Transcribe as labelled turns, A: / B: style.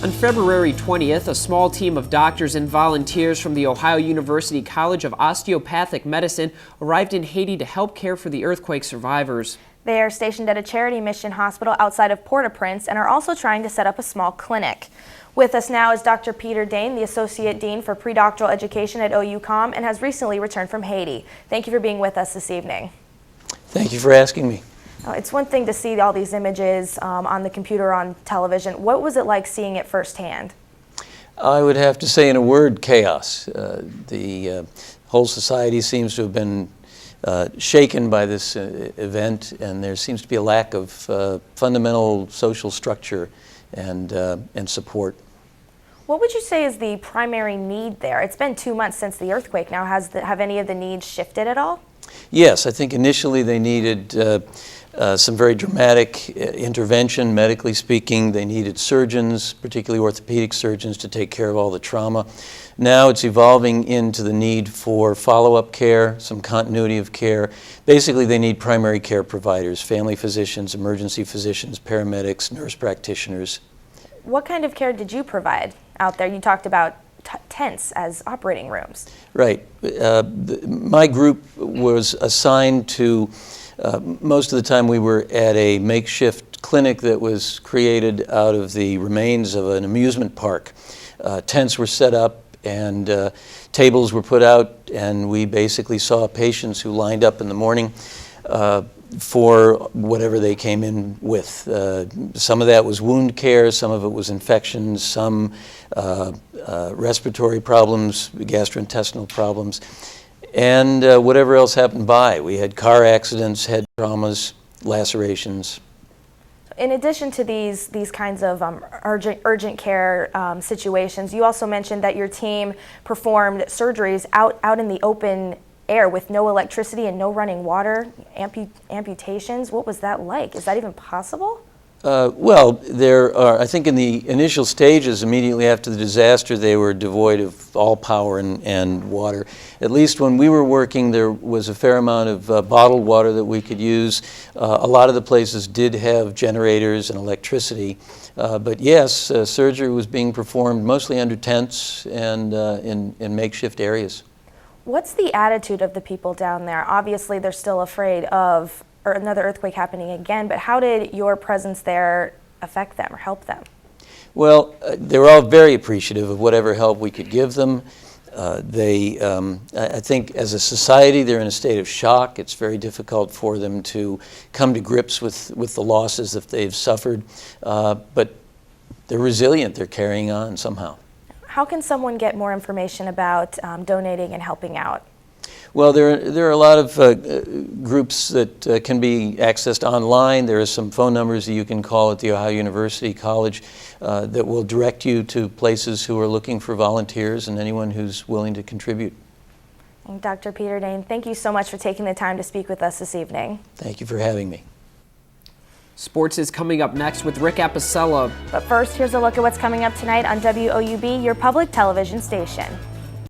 A: On February 20th, a small team of doctors and volunteers from the Ohio University College of Osteopathic Medicine arrived in Haiti to help care for the earthquake survivors.
B: They are stationed at a charity mission hospital outside of Port-au-Prince and are also trying to set up a small clinic. With us now is Dr. Peter Dane, the Associate Dean for Predoctoral Education at OUCOM, and has recently returned from Haiti. Thank you for being with us this evening.
C: Thank you for asking me.
B: It's one thing to see all these images on the computer, on television. What was it like seeing it firsthand?
C: I would have to say in a word, chaos. The whole society seems to have been shaken by this event, and there seems to be a lack of fundamental social structure and support.
B: What would you say is the primary need there? It's been 2 months since the earthquake now. Have any of the needs shifted at all?
C: Yes, I think initially they needed some very dramatic intervention, medically speaking. They needed surgeons, particularly orthopedic surgeons, to take care of all the trauma. Now it's evolving into the need for follow-up care, some continuity of care. Basically, they need primary care providers, family physicians, emergency physicians, paramedics, nurse practitioners.
B: What kind of care did you provide out there? You talked about tents as operating rooms.
C: Right. My group was assigned to, most of the time we were at a makeshift clinic that was created out of the remains of an amusement park. Tents were set up and tables were put out, and we basically saw patients who lined up in the morning for whatever they came in with. Some of that was wound care, some of it was infections, some respiratory problems, gastrointestinal problems, and whatever else happened by. We had car accidents, head traumas, lacerations.
B: In addition to these kinds of urgent care situations, you also mentioned that your team performed surgeries out in the open air with no electricity and no running water, amputations. What was that like? Is that even possible?
C: Well, there are, I think in the initial stages, immediately after the disaster, they were devoid of all power and water. At least when we were working, there was a fair amount of bottled water that we could use. A lot of the places did have generators and electricity. But yes, surgery was being performed mostly under tents and in makeshift areas.
B: What's the attitude of the people down there? Obviously, they're still afraid of another earthquake happening again, but how did your presence there affect them or help them?
C: Well, they were all very appreciative of whatever help we could give them. I think as a society, they're in a state of shock. It's very difficult for them to come to grips with the losses that they've suffered, but they're resilient. They're carrying on somehow.
B: How can someone get more information about donating and helping out?
C: Well, there are a lot of groups that can be accessed online. There are some phone numbers that you can call at the Ohio University College that will direct you to places who are looking for volunteers and anyone who's willing to contribute.
B: And Dr. Peter Dane, thank you so much for taking the time to speak with us this evening.
C: Thank you for having me.
A: Sports is coming up next with Rick Apicella.
B: But first, here's a look at what's coming up tonight on WOUB, your public television station.